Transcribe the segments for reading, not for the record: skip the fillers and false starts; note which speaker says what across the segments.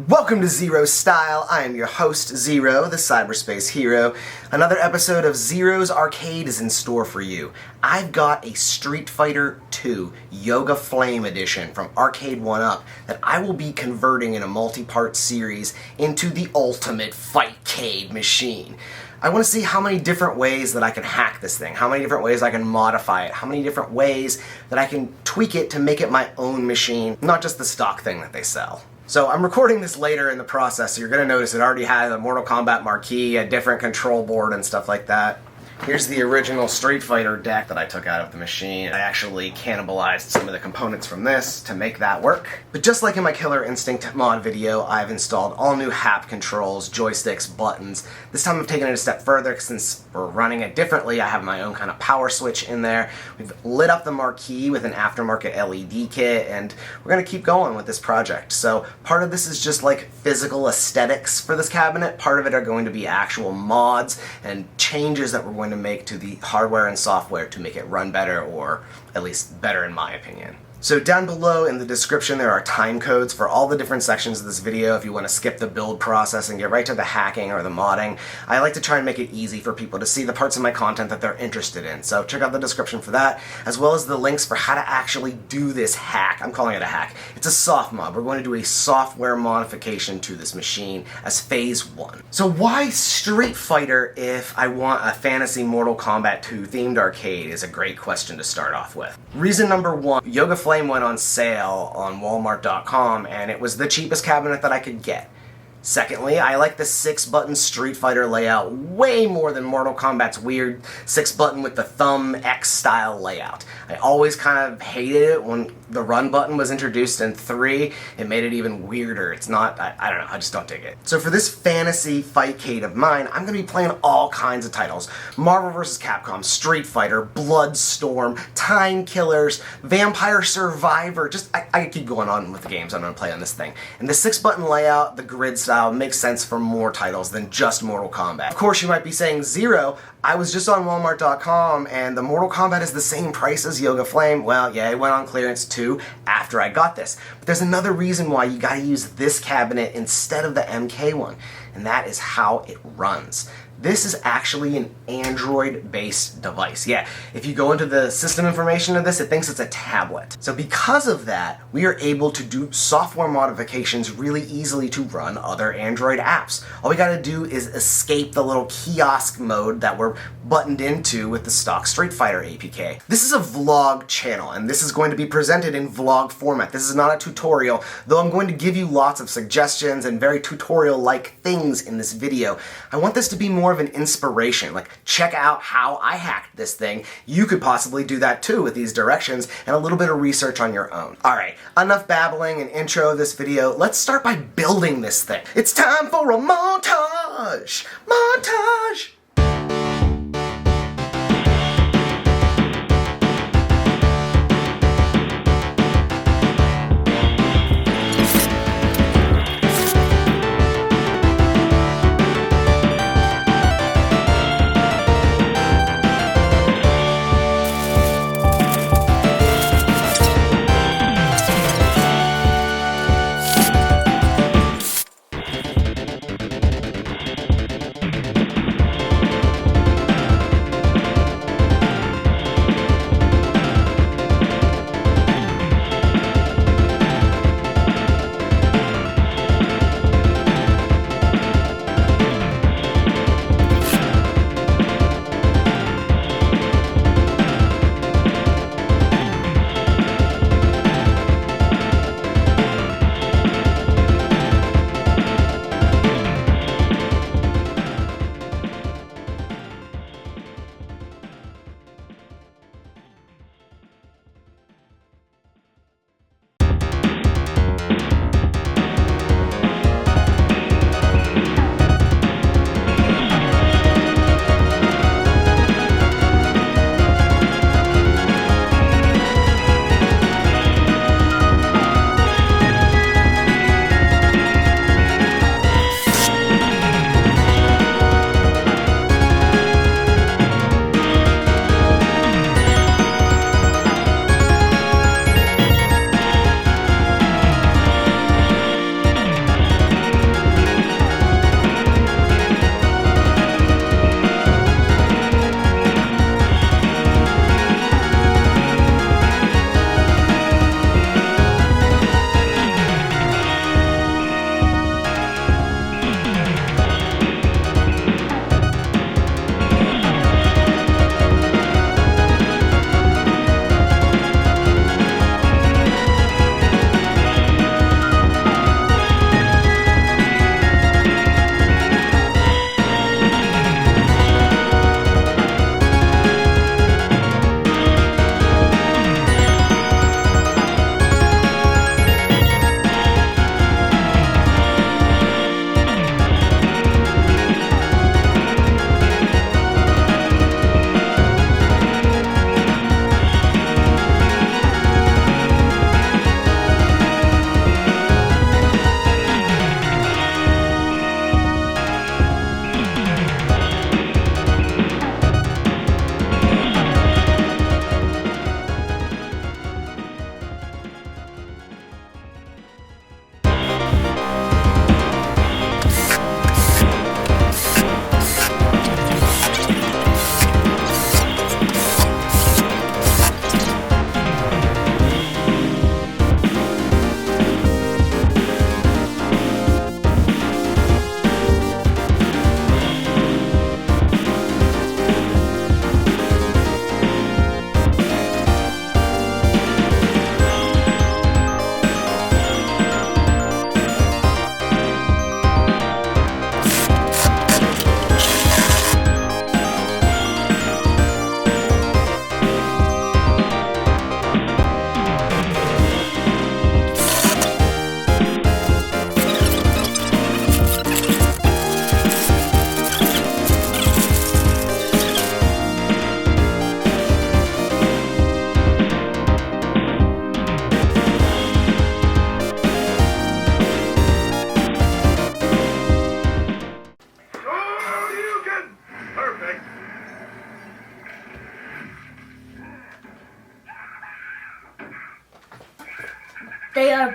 Speaker 1: Welcome to Xero Style. I am your host, Xero, the cyberspace hero. Another episode of Xero's Arcade is in store for you. I've got a Street Fighter 2 Yoga Flame edition from arcade1up that I will be converting in a multi-part series into the ultimate fightcade machine. I want to see how many different ways that I can hack this thing, how many different ways I can modify it, how many different ways that I can tweak it to make it my own machine, not just the stock thing that they sell. So I'm recording this later in the process, so you're going to notice it already had a Mortal Kombat marquee, a different control board, and stuff like that. Here's the original Street Fighter deck that I took out of the machine. I actually cannibalized some of the components from this to make that work. But just like in my Killer Instinct mod video, I've installed all new hap controls, joysticks, buttons. This time I've taken it a step further since we're running it differently. I have my own kind of power switch in there. We've lit up the marquee with an aftermarket LED kit, and we're going to keep going with this project. So part of this is just like physical aesthetics for this cabinet. Part of it are going to be actual mods and changes that we're going to make to the hardware and software to make it run better, or at least better in my opinion. So down below in the description there are time codes for all the different sections of this video if you want to skip the build process and get right to the hacking or the modding. I like to try and make it easy for people to see the parts of my content that they're interested in. So check out the description for that, as well as the links for how to actually do this hack. I'm calling it a hack. It's a soft mod. We're going to do a software modification to this machine as phase 1. So why Street Fighter if I want a fantasy Mortal Kombat 2 themed arcade is a great question to start off with. Reason number 1, Yoga Flame went on sale on walmart.com and it was the cheapest cabinet that I could get. Secondly, I like the 6-button Street Fighter layout way more than Mortal Kombat's weird 6-button with the thumb X style layout. I always kind of hated it when the run button was introduced in 3. It made it even weirder. It's not, I don't know, I just don't dig it. So for this fantasy fightcade of mine, I'm going to be playing all kinds of titles. Marvel vs. Capcom, Street Fighter, Bloodstorm, Time Killers, Vampire Survivor, just, I could keep going on with the games I'm going to play on this thing. And the 6-button layout, the grid style, makes sense for more titles than just Mortal Kombat. Of course, you might be saying, Xero, I was just on walmart.com and the Mortal Kombat is the same price as Yoga Flame. Well, yeah, it went on clearance too after I got this. But there's another reason why you gotta use this cabinet instead of the MK1, and that is how it runs. This is actually an Android-based device. Yeah, if you go into the system information of this, it thinks it's a tablet. So because of that, we are able to do software modifications really easily to run other Android apps. All we gotta do is escape the little kiosk mode that we're buttoned into with the stock Street Fighter APK. This is a vlog channel, and this is going to be presented in vlog format. This is not a tutorial, though I'm going to give you lots of suggestions and very tutorial-like things in this video. I want this to be more of an inspiration, like check out how I hacked this thing. You could possibly do that too with these directions and a little bit of research on your own. Alright, enough babbling and intro of this video. Let's start by building this thing. It's time for a montage! Montage!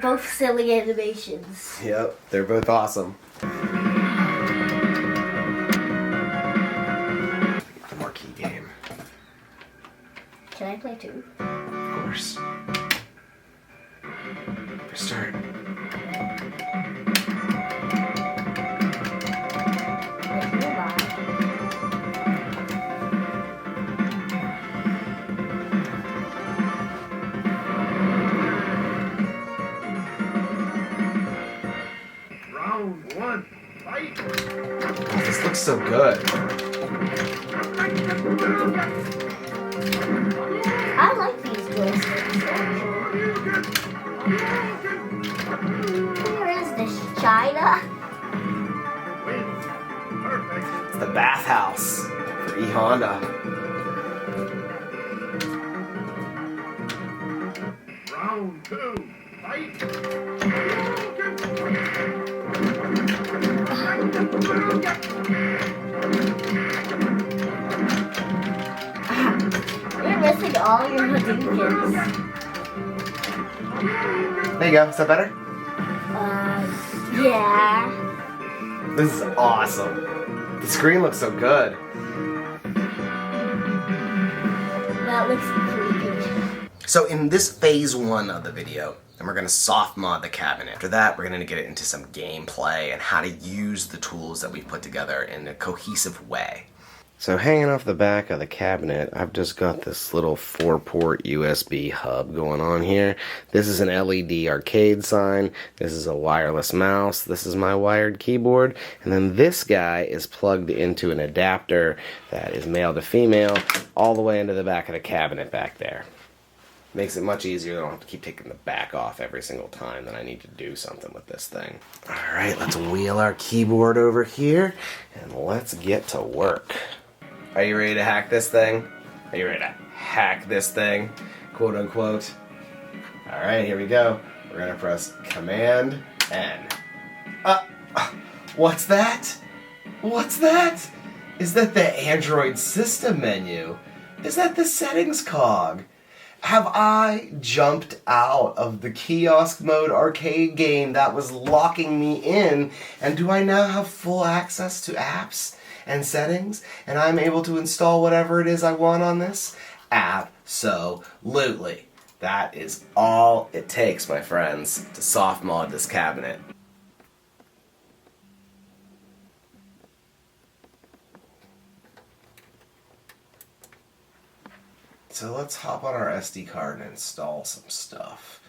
Speaker 2: both silly animations.
Speaker 1: Yep, they're both awesome. The marquee game.
Speaker 2: Can I play too?
Speaker 1: Of course. Press start.
Speaker 3: Round one, fight!
Speaker 1: Oh, this looks so good.
Speaker 2: I like these joysticks. Where is this China?
Speaker 3: Perfect.
Speaker 1: It's the bathhouse for E-Honda.
Speaker 3: Round two, fight!
Speaker 2: You're missing all your Hadoukens.
Speaker 1: There you go. Is that better?
Speaker 2: Yeah.
Speaker 1: This is awesome. The screen looks so good.
Speaker 2: That looks creepy.
Speaker 1: So in this phase one of the video, and we're going to soft mod the cabinet. After that, we're going to get into some gameplay and how to use the tools that we've put together in a cohesive way. So hanging off the back of the cabinet, I've just got this little 4-port USB hub going on here. This is an LED arcade sign. This is a wireless mouse. This is my wired keyboard. And then this guy is plugged into an adapter that is male to female all the way into the back of the cabinet back there. Makes it much easier. I don't have to keep taking the back off every single time that I need to do something with this thing. Alright, let's wheel our keyboard over here and let's get to work. Are you ready to hack this thing? Are you ready to hack this thing? Quote unquote. Alright, here we go. We're gonna press Command N. What's that? What's that? Is that the Android system menu? Is that the settings cog? Have I jumped out of the kiosk mode arcade game that was locking me in, and do I now have full access to apps and settings, and I'm able to install whatever it is I want on this? Absolutely. That is all it takes, my friends, to soft mod this cabinet. So let's hop on our SD card and install some stuff.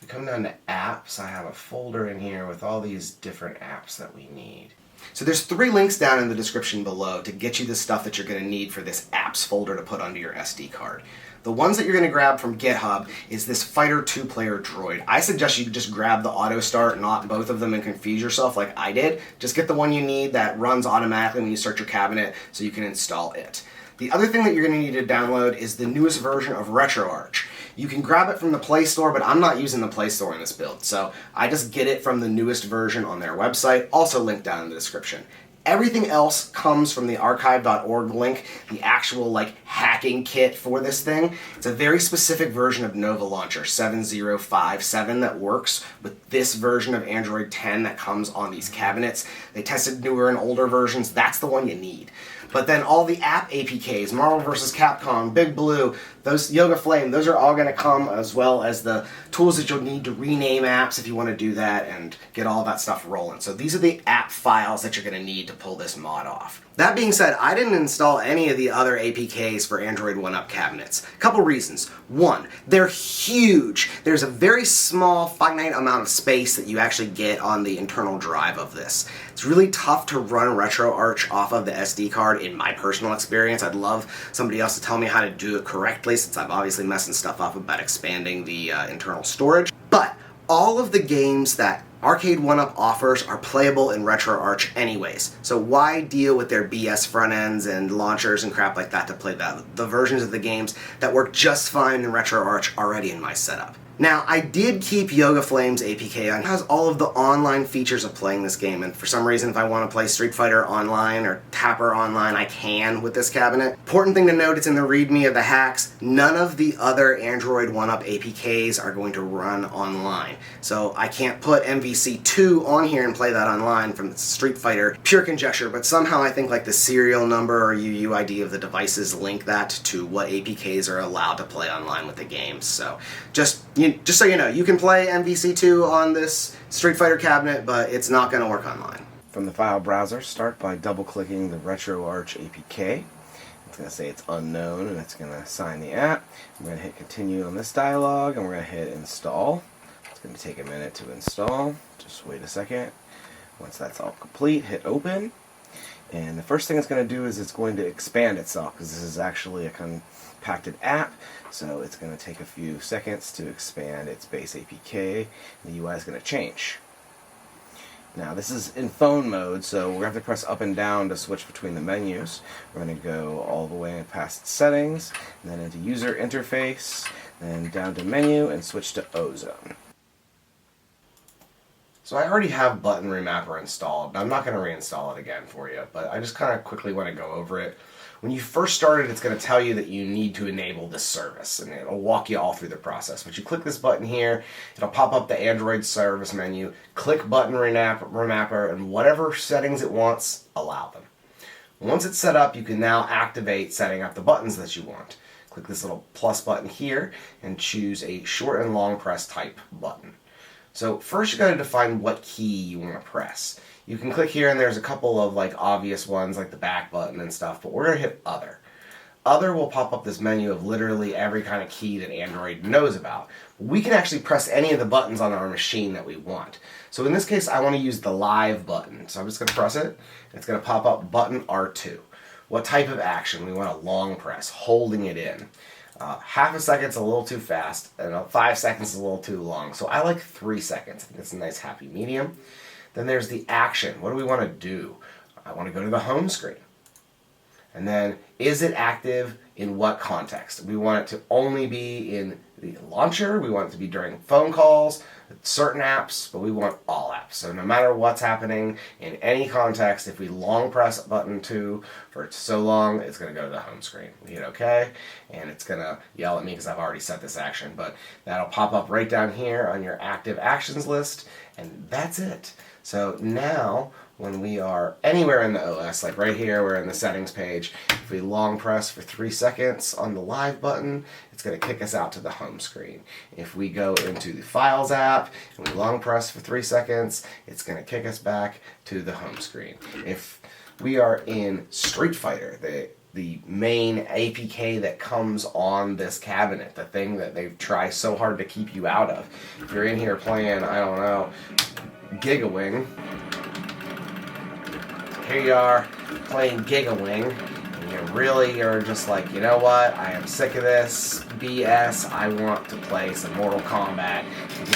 Speaker 1: We come down to apps. I have a folder in here with all these different apps that we need. So there's 3 links down in the description below to get you the stuff that you're going to need for this apps folder to put onto your SD card. The ones that you're going to grab from GitHub is this Fighter 2-player droid. I suggest you just grab the auto start, not both of them, and confuse yourself like I did. Just get the one you need that runs automatically when you start your cabinet so you can install it. The other thing that you're going to need to download is the newest version of RetroArch. You can grab it from the Play Store, but I'm not using the Play Store in this build, so I just get it from the newest version on their website, also linked down in the description. Everything else comes from the arcade.org link, the actual hacking kit for this thing. It's a very specific version of Nova Launcher 7057 that works with this version of Android 10 that comes on these cabinets. They tested newer and older versions. That's the one you need. But then all the app APKs, Marvel vs. Capcom, Big Blue, those Yoga Flame, those are all going to come, as well as the tools that you'll need to rename apps if you want to do that and get all that stuff rolling. So these are the app files that you're going to need to pull this mod off. That being said, I didn't install any of the other APKs for Android 1UP cabinets. A couple reasons. One, they're huge. There's a very small, finite amount of space that you actually get on the internal drive of this. It's really tough to run RetroArch off of the SD card in my personal experience. I'd love somebody else to tell me how to do it correctly, since I'm obviously messing stuff up about expanding the internal storage. But all of the games that arcade1up offers are playable in RetroArch anyways, so why deal with their BS front ends and launchers and crap like that to play the versions of the games that work just fine in RetroArch already in my setup? Now, I did keep Yoga Flame's APK on. It has all of the online features of playing this game, and for some reason, if I want to play Street Fighter online or Tapper online, I can with this cabinet. Important thing to note, it's in the README of the hacks. None of the other Android 1UP APKs are going to run online. So I can't put MVC2 on here and play that online from Street Fighter. Pure conjecture, but somehow I think like the serial number or UUID of the devices link that to what APKs are allowed to play online with the games. So just so you know, you can play MVC2 on this Street Fighter cabinet, but it's not going to work online. From the file browser, start by double-clicking the retroarch APK. It's going to say it's unknown, and it's going to assign the app. I'm going to hit continue on this dialog, and we're going to hit install. It's going to take a minute to install. Just wait a second. Once that's all complete, hit open. And the first thing it's going to do is it's going to expand itself, because this is actually a compacted app, so it's going to take a few seconds to expand its base APK. The UI is going to change. Now this is in phone mode, so we're going to have to press up and down to switch between the menus. We're going to go all the way past settings, and then into user interface, then down to menu, and switch to Ozone. So I already have button remapper installed. I'm not going to reinstall it again for you, but I just kind of quickly want to go over it. When you first start it, it's going to tell you that you need to enable this service, and it'll walk you all through the process. But you click this button here, it'll pop up the Android service menu, click button remapper, and whatever settings it wants, allow them. Once it's set up, you can now activate setting up the buttons that you want. Click this little plus button here, and choose a short and long press type button. So first you got to define what key you want to press. You can click here and there's a couple of like obvious ones like the back button and stuff, but we're going to hit other. Other will pop up this menu of literally every kind of key that Android knows about. We can actually press any of the buttons on our machine that we want. So in this case I want to use the live button. So I'm just going to press it. It's going to pop up button R2. What type of action? We want a long press, holding it in. Half a second's a little too fast, and 5 seconds is a little too long. So I like 3 seconds. I think that's a nice happy medium. Then there's the action. What do we want to do? I want to go to the home screen. And then, is it active in what context? We want it to only be in the launcher. We want it to be during phone calls, certain apps, but we want all apps. So no matter what's happening in any context, if we long press button 2 for so long, it's going to go to the home screen. We hit OK, and it's going to yell at me because I've already set this action, but that'll pop up right down here on your active actions list, and that's it. So now, when we are anywhere in the OS, like right here, we're in the settings page, if we long press for 3 seconds on the live button, it's going to kick us out to the home screen. If we go into the Files app and we long press for 3 seconds, it's going to kick us back to the home screen. If we are in Street Fighter, the main APK that comes on this cabinet, the thing that they try so hard to keep you out of, if you're in here playing, I don't know, Gigawing, here you are playing Gigawing, and you really are just like, you know what, I am sick of this BS, I want to play some Mortal Kombat.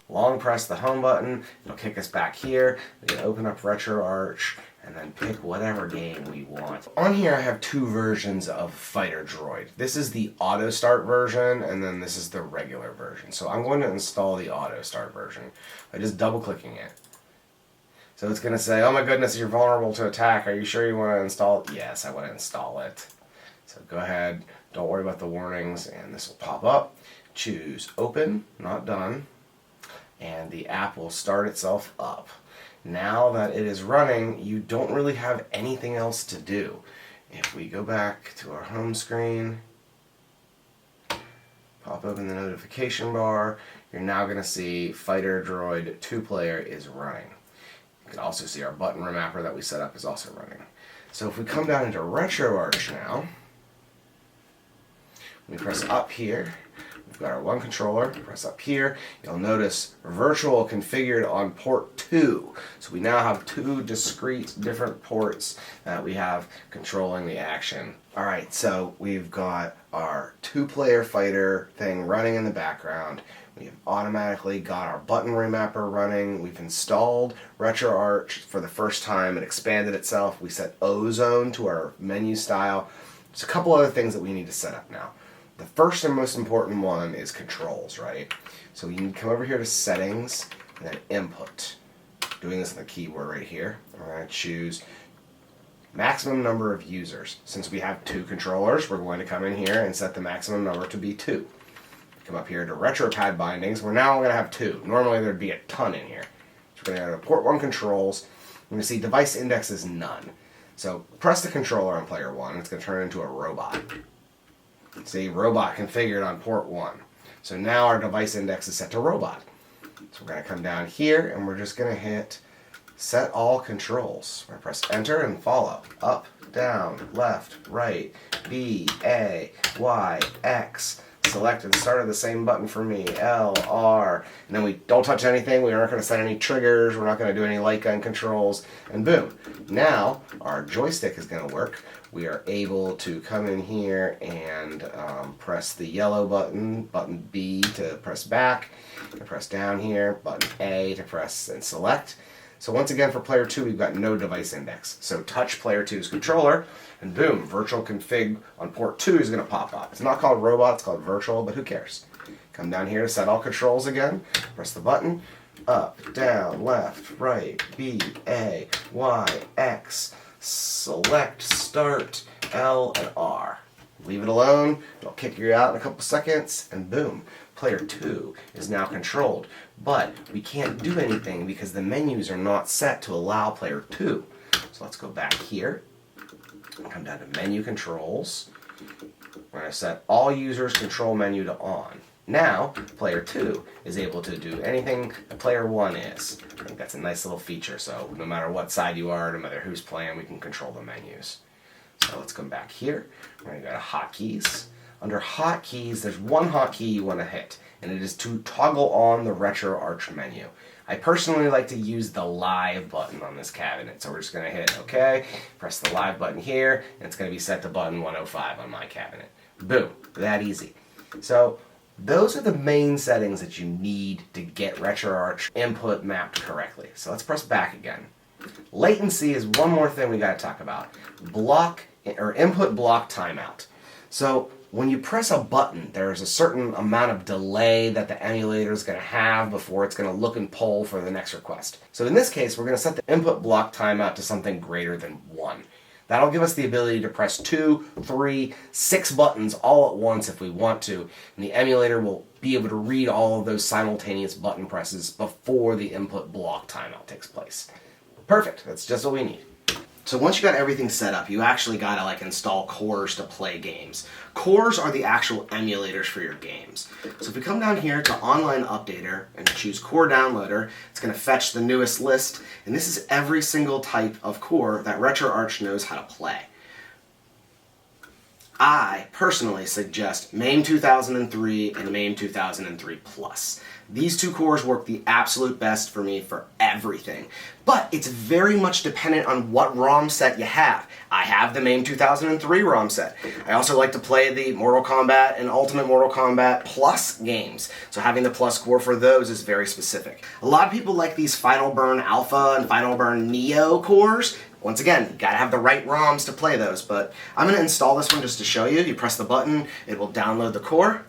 Speaker 1: Long press the home button, it'll kick us back here, we can open up RetroArch, and then pick whatever game we want. On here I have 2 versions of Fighter Droid. This is the auto start version, and then this is the regular version. So I'm going to install the auto start version by just double clicking it. So it's going to say, oh my goodness, you're vulnerable to attack. Are you sure you want to install it? Yes, I want to install it. So go ahead, don't worry about the warnings, and this will pop up. Choose open, not done, and the app will start itself up. Now that it is running, you don't really have anything else to do. If we go back to our home screen, pop open the notification bar, you're now going to see Fighter Droid 2-player is running. You can also see our button remapper that we set up is also running. So if we come down into RetroArch now, we press up here, we've got our one controller, press up here, you'll notice virtual configured on port 2. So we now have 2 discrete different ports that we have controlling the action. Alright, so we've got our 2-player fighter thing running in the background. We've automatically got our button remapper running. We've installed RetroArch for the first time. It expanded itself. We set Ozone to our menu style. There's a couple other things that we need to set up now. The first and most important one is controls, right? So you can come over here to settings and then input. Doing this on the keyboard right here. We're going to choose maximum number of users. Since we have 2 controllers, we're going to come in here and set the maximum number to be 2. Come up here to retro pad bindings. We're now going to have 2. Normally there'd be a ton in here. So we're going to go to port 1 controls. We're going to see device index is none. So press the controller on player 1. It's going to turn into a robot. See, robot configured on port 1. So now our device index is set to robot. So we're going to come down here and we're just going to hit set all controls. We're going to press enter and follow. Up, down, left, right, B, A, Y, X. Select and start at the same button for me, L, R. And then we don't touch anything. We aren't going to set any triggers. We're not going to do any light gun controls. And boom. Now our joystick is going to work. We are able to come in here and press the yellow button, button B to press back, and press down here, button A to press and select. So once again for player 2 we've got no device index. So touch player 2's controller and boom, virtual config on port 2 is going to pop up. It's not called robot, it's called virtual, but who cares? Come down here to set all controls again, press the button, up, down, left, right, B, A, Y, X, select, start, L, and R. Leave it alone, it'll kick you out in a couple seconds, and boom, player 2 is now controlled. But we can't do anything because the menus are not set to allow player 2. So let's go back here, and come down to menu controls. We're going to set all users control menu to on. Now, player 2 is able to do anything that player 1 is. I think that's a nice little feature, so no matter what side you are, no matter who's playing, we can control the menus. So let's come back here. We're going to go to hotkeys. Under hotkeys, there's one hotkey you want to hit, and it is to toggle on the retroarch menu. I personally like to use the live button on this cabinet, so we're just going to hit OK, press the live button here, and it's going to be set to button 105 on my cabinet. Boom, that easy. So those are the main settings that you need to get RetroArch input mapped correctly. So let's press back again. Latency is one more thing we got to talk about. Input block timeout. So when you press a button, there's a certain amount of delay that the emulator is going to have before it's going to look and pull for the next request. So in this case, we're going to set the input block timeout to something greater than 1. That'll give us the ability to press 2, 3, 6 buttons all at once if we want to, and the emulator will be able to read all of those simultaneous button presses before the input block timeout takes place. Perfect, that's just what we need. So once you got everything set up, you actually gotta install cores to play games. Cores are the actual emulators for your games. So if we come down here to Online Updater and choose Core Downloader, it's gonna fetch the newest list, and this is every single type of core that RetroArch knows how to play. I personally suggest MAME 2003 and MAME 2003 Plus. These two cores work the absolute best for me for everything. But it's very much dependent on what ROM set you have. I have the MAME 2003 ROM set. I also like to play the Mortal Kombat and Ultimate Mortal Kombat Plus games. So having the Plus core for those is very specific. A lot of people like these Final Burn Alpha and Final Burn Neo cores. Once again, you gotta have the right ROMs to play those, but I'm gonna install this one just to show you. You press the button, it will download the core.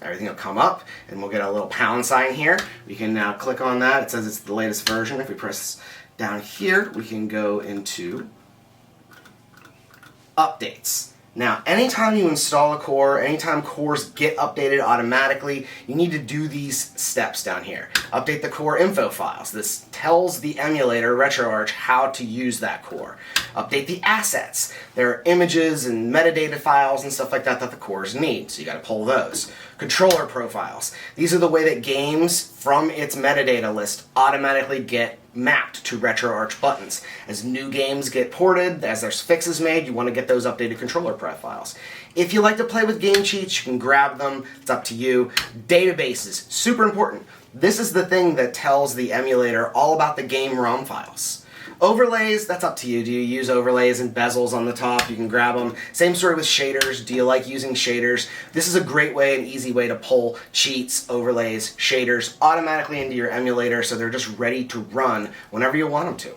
Speaker 1: Everything will come up, and we'll get a little pound sign here. We can now click on that. It says it's the latest version. If we press down here, we can go into updates. Now, anytime you install a core, anytime cores get updated automatically, you need to do these steps down here. Update the core info files. This tells the emulator, RetroArch, how to use that core. Update the assets. There are images and metadata files and stuff like that that the cores need, so you gotta pull those. Controller profiles. These are the way that games from its metadata list automatically get mapped to RetroArch buttons. As new games get ported, as there's fixes made, you want to get those updated controller profiles. If you like to play with game cheats, you can grab them. It's up to you. Databases, super important. This is the thing that tells the emulator all about the game ROM files. Overlays, that's up to you. Do you use overlays and bezels on the top? You can grab them. Same story with shaders. Do you like using shaders? This is a great way, an easy way to pull cheats, overlays, shaders automatically into your emulator so they're just ready to run whenever you want them to.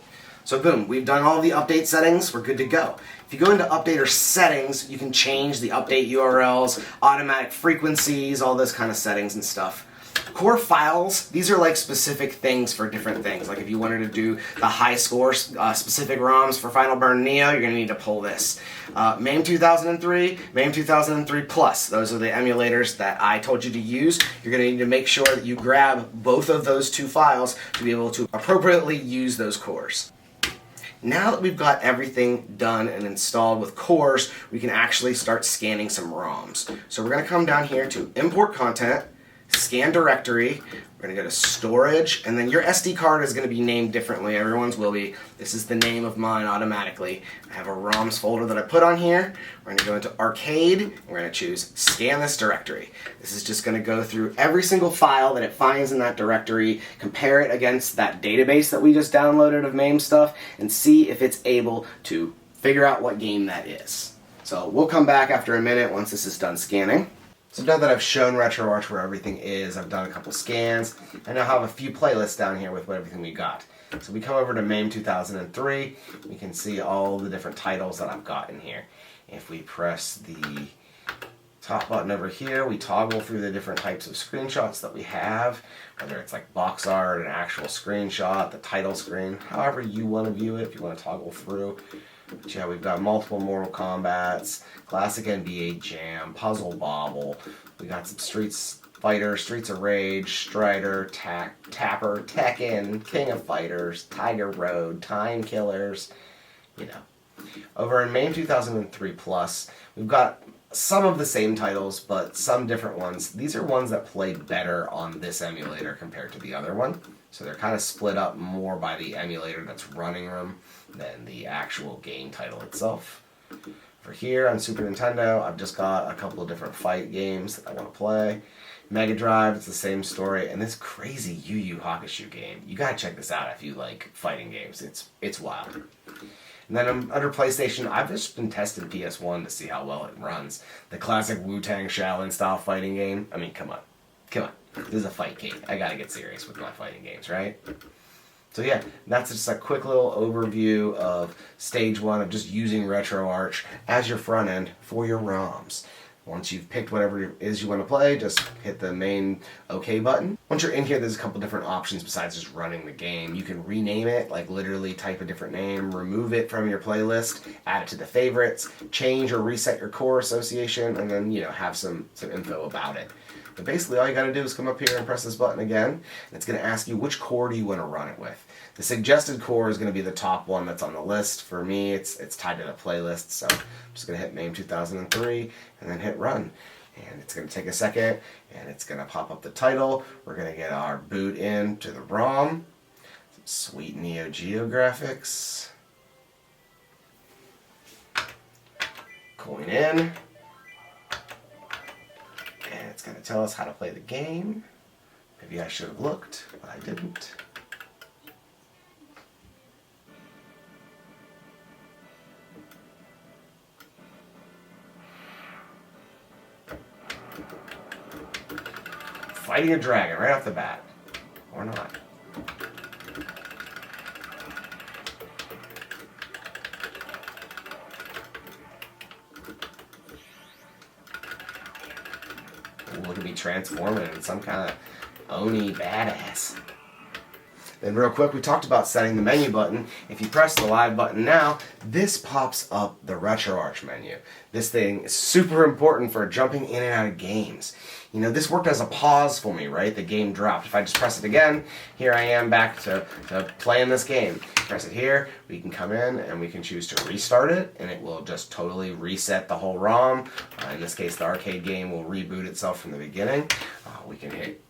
Speaker 1: So boom, we've done all the update settings, we're good to go. If you go into updater settings, you can change the update URLs, automatic frequencies, all those kind of settings and stuff. Core files, these are like specific things for different things. Like if you wanted to do the high score specific ROMs for Final Burn Neo, you're going to need to pull this. MAME 2003, MAME 2003 Plus, those are the emulators that I told you to use. You're going to need to make sure that you grab both of those two files to be able to appropriately use those cores. Now that we've got everything done and installed with cores, we can actually start scanning some ROMs. So we're going to come down here to Import Content, Scan Directory, we're going to go to Storage, and then your SD card is going to be named differently. Everyone's will be. This is the name of mine automatically. I have a ROMs folder that I put on here. We're going to go into Arcade, and we're going to choose Scan This Directory. This is just going to go through every single file that it finds in that directory, compare it against that database that we just downloaded of MAME stuff, and see if it's able to figure out what game that is. So we'll come back after a minute once this is done scanning. So now that I've shown RetroArch where everything is, I've done a couple scans, I now have a few playlists down here with everything we got. So we come over to MAME 2003, we can see all the different titles that I've got in here. If we press the top button over here, we toggle through the different types of screenshots that we have, whether it's like box art, an actual screenshot, the title screen, however you want to view it, if you want to toggle through. But yeah, we've got multiple Mortal Kombats, classic NBA Jam, Puzzle Bobble, we got some Streets Fighter, Streets of Rage, Strider, Tapper, Tekken, King of Fighters, Tiger Road, Time Killers, you know. Over in MAME 2003 Plus, we've got some of the same titles, but some different ones. These are ones that play better on this emulator compared to the other one. So they're kind of split up more by the emulator that's running them than the actual game title itself. For here on Super Nintendo, I've just got a couple of different fight games that I want to play. Mega Drive, it's the same story, and this crazy Yu Yu Hakusho game. You gotta check this out if you like fighting games. It's wild. And then under PlayStation, I've just been testing PS1 to see how well it runs. The classic Wu-Tang Shaolin style fighting game. I mean, come on. Come on. This is a fightcade. I gotta get serious with my fighting games, right? So yeah, that's just a quick little overview of stage one of just using RetroArch as your front end for your ROMs. Once you've picked whatever it is you want to play, just hit the main OK button. Once you're in here, there's a couple different options besides just running the game. You can rename it, like literally type a different name, remove it from your playlist, add it to the favorites, change or reset your core association, and then, you know, have some info about it. But basically all you got to do is come up here and press this button again, and it's going to ask you which core do you want to run it with. The suggested core is going to be the top one that's on the list. For me, it's tied to the playlist, so I'm just going to hit MAME 2003 and then hit run. And it's going to take a second, and it's going to pop up the title. We're going to get our boot in to the ROM. Some sweet Neo Geo graphics. Coin in. And it's going to tell us how to play the game. Maybe I should have looked, but I didn't. Fighting a dragon right off the bat. Or not. Ooh, look at me transforming into some kind of Oni badass. Then real quick, we talked about setting the menu button. If you press the live button now, this pops up the RetroArch menu. This thing is super important for jumping in and out of games. You know, this worked as a pause for me, right? The game dropped. If I just press it again, here I am back to playing this game. Press it here, we can come in and we can choose to restart it, and it will just totally reset the whole ROM. In this case, the arcade game will reboot itself from the beginning. We can hit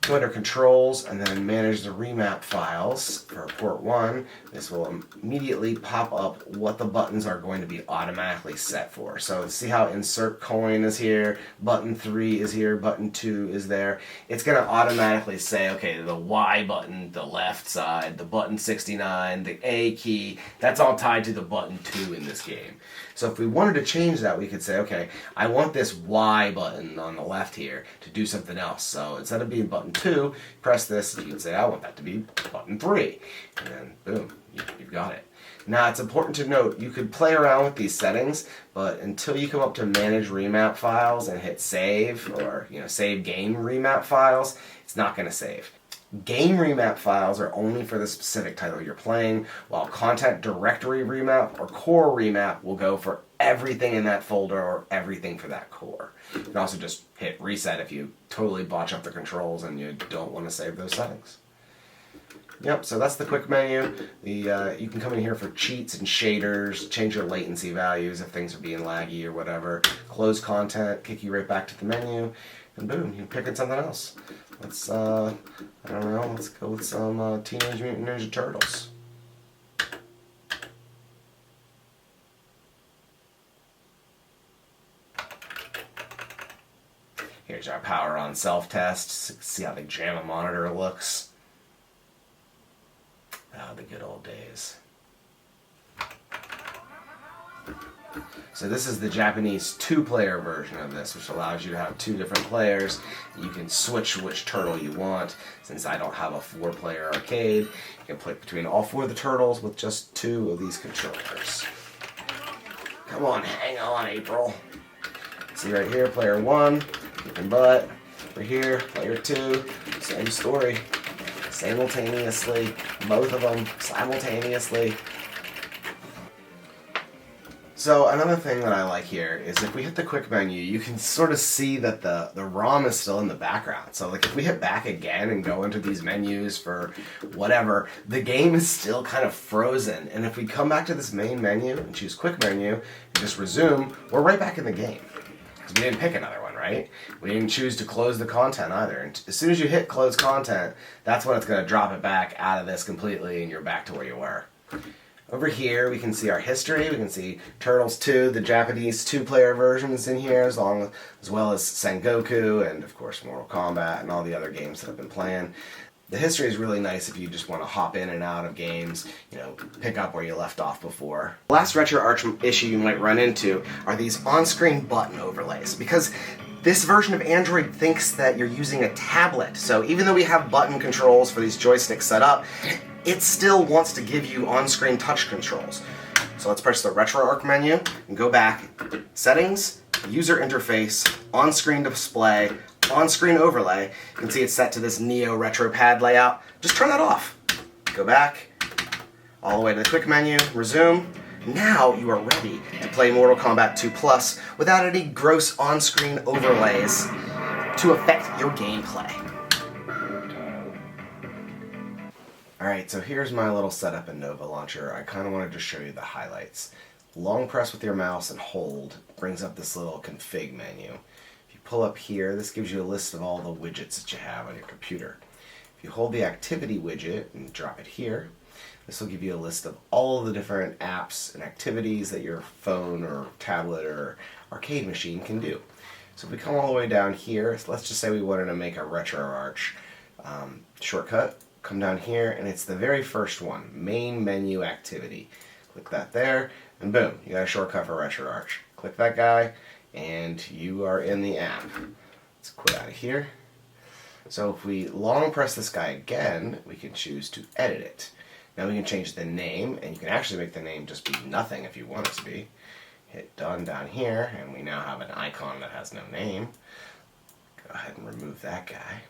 Speaker 1: go under controls and then manage the remap files for port 1. This will immediately pop up what the buttons are going to be automatically set for. So see how insert coin is here, button 3 is here, button 2 is there. It's going to automatically say, okay, the Y button, the left side, the button 69, the A key, that's all tied to the button 2 in this game. So if we wanted to change that, we could say, okay, I want this Y button on the left here to do something else. So instead of being button 2, press this, and you can say, I want that to be button 3. And then, boom, you've got it. Now it's important to note, you could play around with these settings, but until you come up to manage remap files and hit save, or save game remap files, it's not going to save. Game remap files are only for the specific title you're playing, while content directory remap or core remap will go for everything in that folder or everything for that core. You can also just hit reset if you totally botch up the controls and you don't want to save those settings. Yep, so that's the quick menu. You can come in here for cheats and shaders, change your latency values if things are being laggy or whatever, close content, kick you right back to the menu, and boom, you're picking something else. Let's, I don't know, let's go with some Teenage Mutant Ninja Turtles. Here's our power on self-test. See how the JAMA monitor looks. Oh, the good old days. So this is the Japanese 2-player version of this, which allows you to have 2 different players. You can switch which turtle you want. Since I don't have a 4-player arcade, you can play between all 4 of the turtles with just 2 of these controllers. Come on, hang on, April. See right here, player 1, kicking butt. Over here, player 2, same story. Simultaneously, both of them simultaneously. So another thing that I like here is if we hit the quick menu, you can sort of see that the ROM is still in the background. So like if we hit back again and go into these menus for whatever, the game is still kind of frozen. And if we come back to this main menu and choose quick menu and just resume, we're right back in the game. Because we didn't pick another one, right? We didn't choose to close the content either. And as soon as you hit close content, that's when it's going to drop it back out of this completely and you're back to where you were. Over here we can see our history. We can see Turtles 2, the Japanese 2-player version is in here, as well as Sengoku and of course Mortal Kombat and all the other games that I've been playing. The history is really nice if you just want to hop in and out of games, pick up where you left off before. The last retroarch issue you might run into are these on-screen button overlays, because this version of Android thinks that you're using a tablet. So even though we have button controls for these joysticks set up, it still wants to give you on-screen touch controls. So let's press the retroarch menu and go back. Settings, user interface, on-screen display, on-screen overlay. You can see it's set to this Neo Retro Pad layout. Just turn that off. Go back, all the way to the quick menu, resume. Now you are ready to play Mortal Kombat 2 Plus without any gross on-screen overlays to affect your gameplay. Alright, so here's my little setup in Nova Launcher. I kind of wanted to show you the highlights. Long press with your mouse and hold brings up this little config menu. If you pull up here, this gives you a list of all the widgets that you have on your computer. If you hold the activity widget and drop it here, this will give you a list of all of the different apps and activities that your phone or tablet or arcade machine can do. So if we come all the way down here, so let's just say we wanted to make a retroarch shortcut. Come down here and it's the very first one, main menu activity. Click that there and boom, you got a shortcut for retroarch. Click that guy and you are in the app. Let's quit out of here. So if we long press this guy again, we can choose to edit it. Now we can change the name, and you can actually make the name just be nothing if you want it to be. Hit done down here, and we now have an icon that has no name. Go ahead and remove that guy.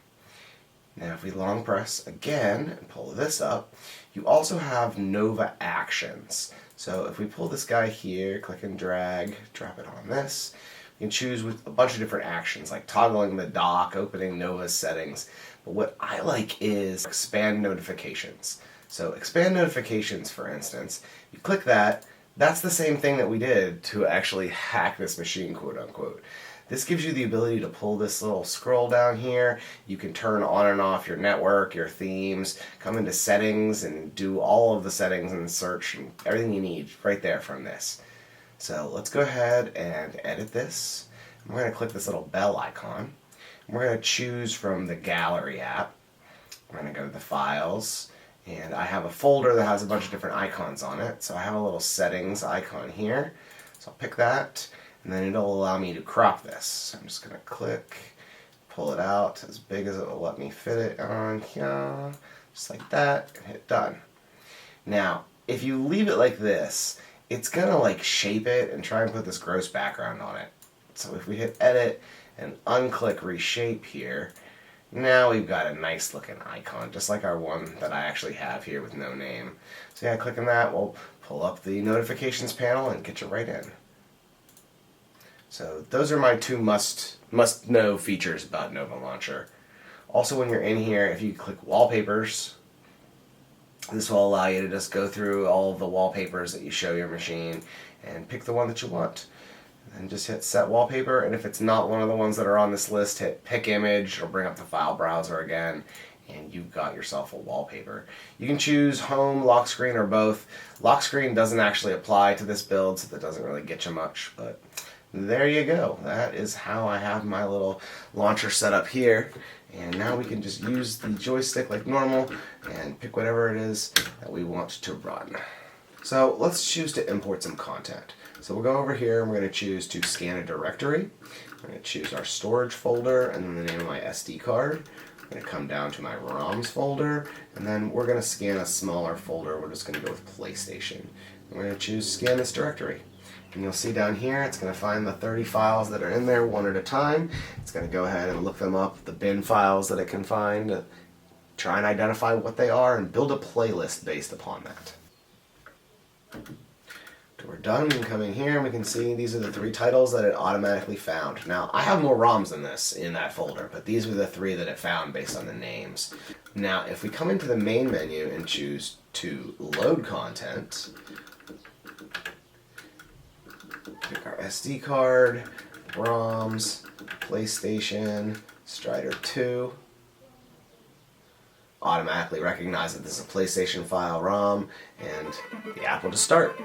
Speaker 1: Now if we long press again and pull this up, you also have Nova Actions. So if we pull this guy here, click and drag, drop it on this, you can choose with a bunch of different actions, like toggling the dock, opening Nova's settings. But what I like is expand notifications. So expand notifications, for instance, you click that, that's the same thing that we did to actually hack this machine, quote unquote. This gives you the ability to pull this little scroll down here. You can turn on and off your network, your themes, come into settings and do all of the settings and search and everything you need right there from this. So let's go ahead and edit this. We're going to click this little bell icon. We're going to choose from the gallery app. We're going to go to the files. And I have a folder that has a bunch of different icons on it. So I have a little settings icon here. So I'll pick that, and then it'll allow me to crop this. So I'm just going to click, pull it out as big as it will let me fit it on here, just like that, and hit done. Now, if you leave it like this, it's gonna like shape it and try and put this gross background on it. So if we hit edit and unclick reshape here, now we've got a nice looking icon, just like our one that I actually have here with no name. So yeah, clicking that will pull up the notifications panel and get you right in. So those are my two must-know features about Nova Launcher. Also, when you're in here, if you click Wallpapers, this will allow you to just go through all of the wallpapers that you show your machine and pick the one that you want. And just hit Set Wallpaper, and if it's not one of the ones that are on this list, hit Pick Image. It'll bring up the file browser again, and you've got yourself a wallpaper. You can choose Home, Lock Screen, or both. Lock Screen doesn't actually apply to this build, so that doesn't really get you much, but there you go. That is how I have my little launcher set up here. And now we can just use the joystick like normal and pick whatever it is that we want to run. So let's choose to import some content. So we'll go over here and we're going to choose to scan a directory. I'm going to choose our storage folder and then the name of my SD card. I'm going to come down to my ROMs folder, and then we're going to scan a smaller folder. We're just going to go with PlayStation. We're going to choose scan this directory. And you'll see down here, it's going to find the 30 files that are in there one at a time. It's going to go ahead and look them up, the bin files that it can find, try and identify what they are, and build a playlist based upon that. After we're done, we can come in here and we can see these are the 3 titles that it automatically found. Now, I have more ROMs than this in that folder, but these were the 3 that it found based on the names. Now, if we come into the main menu and choose to load content, pick our SD card, ROMs, PlayStation, Strider 2. Automatically recognize that this is a PlayStation file ROM, and the app will just start.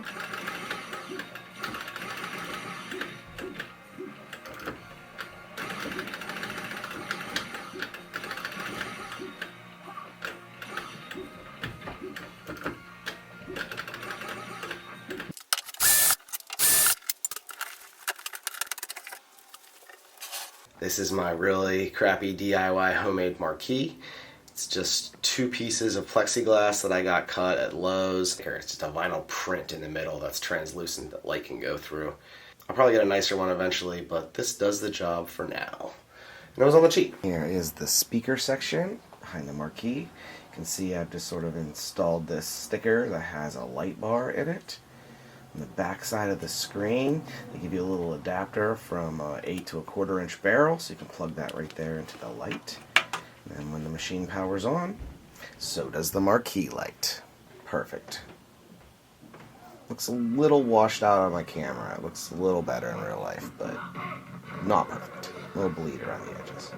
Speaker 1: This is my really crappy DIY homemade marquee. It's just 2 pieces of plexiglass that I got cut at Lowe's. Here, it's just a vinyl print in the middle that's translucent that light can go through. I'll probably get a nicer one eventually, but this does the job for now. And it was on the cheap. Here is the speaker section behind the marquee. You can see I've just sort of installed this sticker that has a light bar in it. On the back side of the screen, they give you a little adapter from 8 to 1/4 inch barrel, so you can plug that right there into the light. And then when the machine powers on, so does the marquee light. Perfect. Looks a little washed out on my camera. It looks a little better in real life, but not perfect. A little bleed around the edges.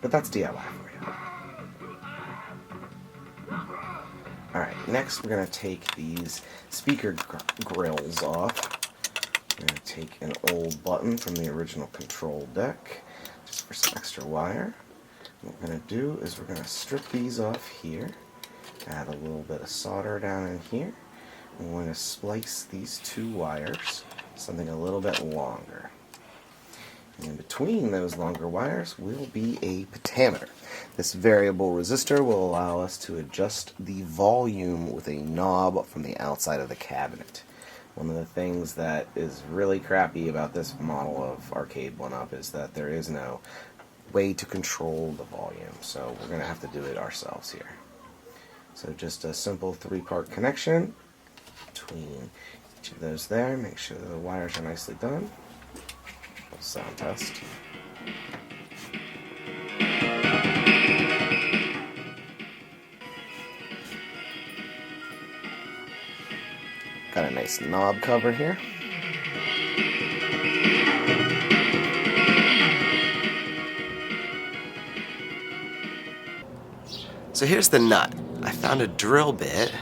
Speaker 1: But that's DIY for you. Alright, next we're going to take these speaker grills off. We're going to take an old button from the original control deck, just for some extra wire. What we're going to do is we're going to strip these off here, add a little bit of solder down in here, and we're going to splice these 2 wires, something a little bit longer. And in between those longer wires will be a pentameter. This variable resistor will allow us to adjust the volume with a knob from the outside of the cabinet. One of the things that is really crappy about this model of arcade1up is that there is no way to control the volume, so we're going to have to do it ourselves here. So just a simple 3-part connection between each of those there. Make sure that the wires are nicely done. Sound test. Got a nice knob cover here. So here's the nut. I found a drill bit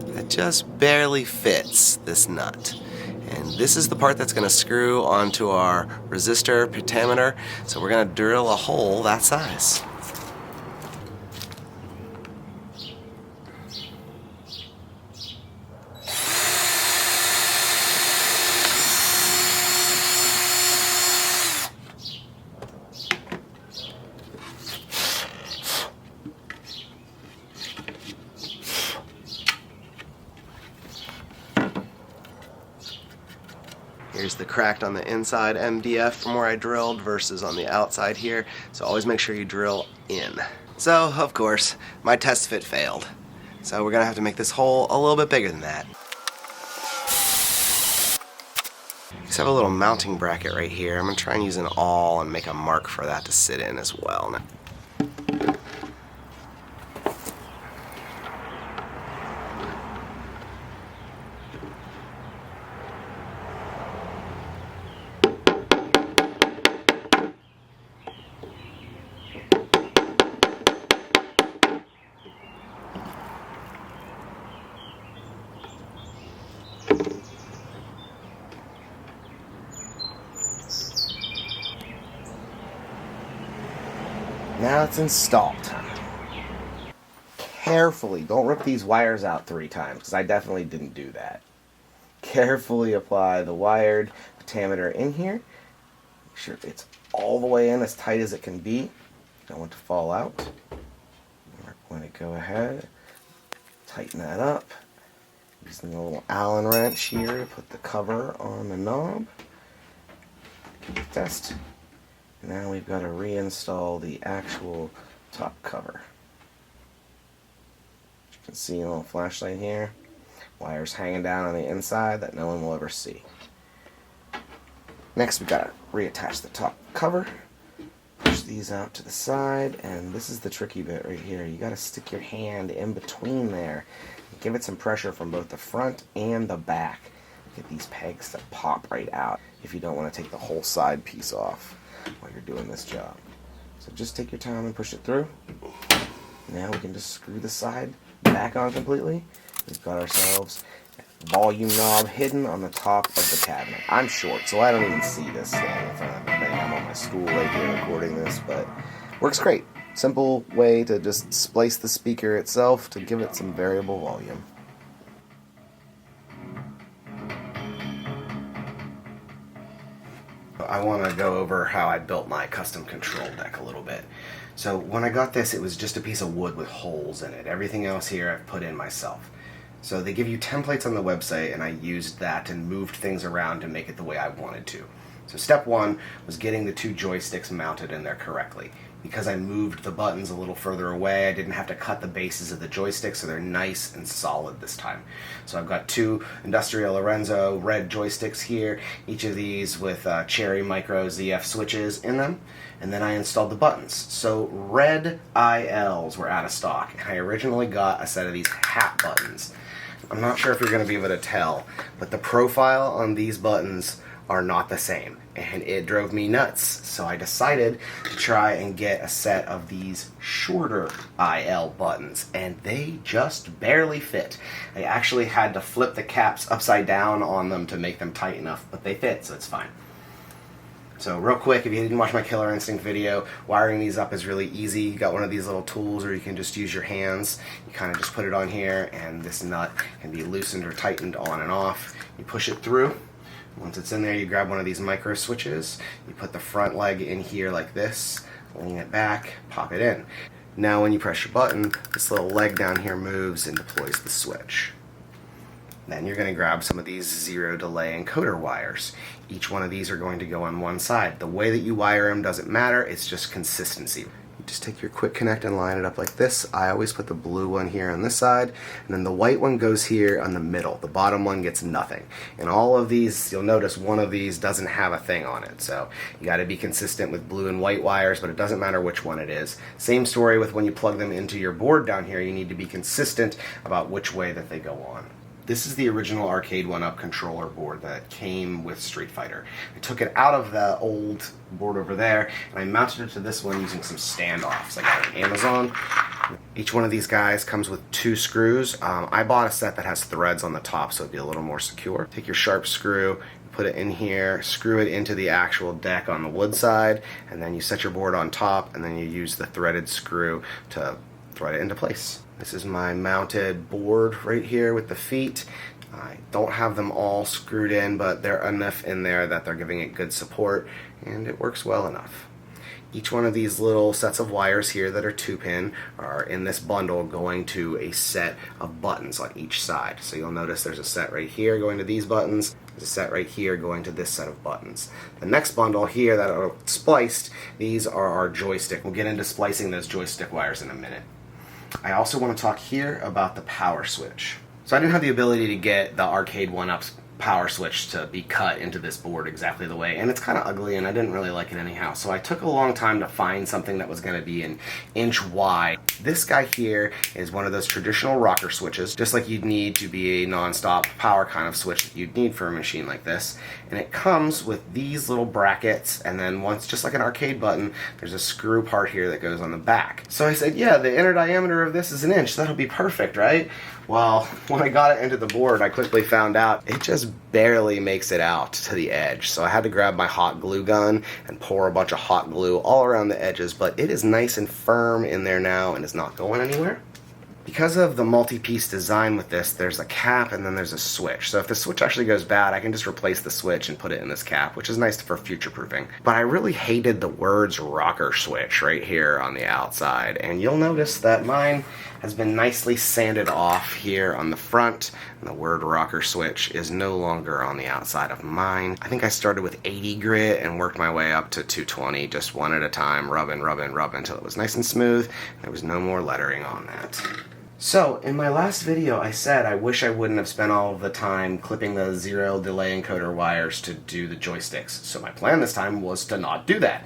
Speaker 1: that just barely fits this nut. And this is the part that's going to screw onto our resistor pentameter, so we're going to drill a hole that size. Here's the cracked on the inside MDF from where I drilled versus on the outside here. So always make sure you drill in. So, of course, my test fit failed. So we're gonna have to make this hole a little bit bigger than that. Just have a little mounting bracket right here. I'm gonna try and use an awl and make a mark for that to sit in as well. Now it's install time. Carefully, don't rip these wires out 3 times, because I definitely didn't do that. Carefully apply the wired pentameter in here. Make sure it's all the way in as tight as it can be. Don't want it to fall out. We're going to go ahead, tighten that up. Using a little Allen wrench here to put the cover on the knob. Test. Now we've got to reinstall the actual top cover. You can see a little flashlight here. Wires hanging down on the inside that no one will ever see. Next we've got to reattach the top cover. Push these out to the side, and this is the tricky bit right here. You got to stick your hand in between there. Give it some pressure from both the front and the back. Get these pegs to pop right out if you don't want to take the whole side piece off while you're doing this job. So just take your time and push it through. Now we can just screw the side back on completely. We've got ourselves a volume knob hidden on the top of the cabinet. I'm short, so I don't even see this standing in front of the thing. I'm on my stool right here recording this, but works great. Simple way to just splice the speaker itself to give it some variable volume. I want to go over how I built my custom control deck a little bit. So when I got this, it was just a piece of wood with holes in it. Everything else here I've put in myself. So they give you templates on the website, and I used that and moved things around to make it the way I wanted to. So step 1 was getting the 2 joysticks mounted in there correctly. Because I moved the buttons a little further away, I didn't have to cut the bases of the joysticks, so they're nice and solid this time. So I've got 2 industrial Lorenzo red joysticks here, each of these with Cherry Micro ZF switches in them, and then I installed the buttons. So red ILs were out of stock, and I originally got a set of these hat buttons. I'm not sure if you're going to be able to tell, but the profile on these buttons are not the same, and it drove me nuts. So I decided to try and get a set of these shorter IL buttons, and they just barely fit. I actually had to flip the caps upside down on them to make them tight enough, but they fit, so it's fine. So real quick, if you didn't watch my Killer Instinct video, wiring these up is really easy. You got one of these little tools, or you can just use your hands. You kind of just put it on here, and this nut can be loosened or tightened on and off. You push it through. Once it's in there, you grab one of these micro switches, you put the front leg in here like this, lean it back, pop it in. Now when you press your button, this little leg down here moves and deploys the switch. Then you're going to grab some of these xero delay encoder wires. Each one of these are going to go on one side. The way that you wire them doesn't matter, it's just consistency. Just take your quick connect and line it up like this. I always put the blue one here on this side, and then the white one goes here on the middle. The bottom one gets nothing. And all of these, you'll notice one of these doesn't have a thing on it. So you got to be consistent with blue and white wires, but it doesn't matter which one it is. Same story with when you plug them into your board down here. You need to be consistent about which way that they go on. This is the original arcade1up controller board that came with Street Fighter. I took it out of the old board over there, and I mounted it to this one using some standoffs I got on Amazon. Each one of these guys comes with 2 screws. I bought a set that has threads on the top, so it'd be a little more secure. Take your sharp screw, put it in here, screw it into the actual deck on the wood side, and then you set your board on top, and then you use the threaded screw to thread it into place. This is my mounted board right here with the feet. I don't have them all screwed in, but they're enough in there that they're giving it good support, and it works well enough. Each one of these little sets of wires here that are 2-pin are in this bundle going to a set of buttons on each side. So you'll notice there's a set right here going to these buttons, there's a set right here going to this set of buttons. The next bundle here that are spliced, these are our joystick. We'll get into splicing those joystick wires in a minute. I also want to talk here about the power switch. So I didn't have the ability to get the arcade1up's power switch to be cut into this board exactly the way, and it's kind of ugly and I didn't really like it anyhow, so I took a long time to find something that was going to be an inch wide. This guy here is one of those traditional rocker switches, just like you'd need to be a non-stop power kind of switch that you'd need for a machine like this, and it comes with these little brackets, and then once, just like an arcade button, there's a screw part here that goes on the back. So I said, yeah, the inner diameter of this is an inch, that'll be perfect, right? Well, when I got it into the board, I quickly found out it just barely makes it out to the edge. So I had to grab my hot glue gun and pour a bunch of hot glue all around the edges, but it is nice and firm in there now and is not going anywhere. Because of the multi-piece design with this, there's a cap and then there's a switch. So if the switch actually goes bad, I can just replace the switch and put it in this cap, which is nice for future-proofing. But I really hated the words rocker switch right here on the outside. And you'll notice that mine has been nicely sanded off here on the front, and the word rocker switch is no longer on the outside of mine. I think I started with 80 grit and worked my way up to 220, just one at a time, rubbing until it was nice and smooth. There was no more lettering on that. So, in my last video I said I wish I wouldn't have spent all of the time clipping the xero delay encoder wires to do the joysticks. So my plan this time was to not do that.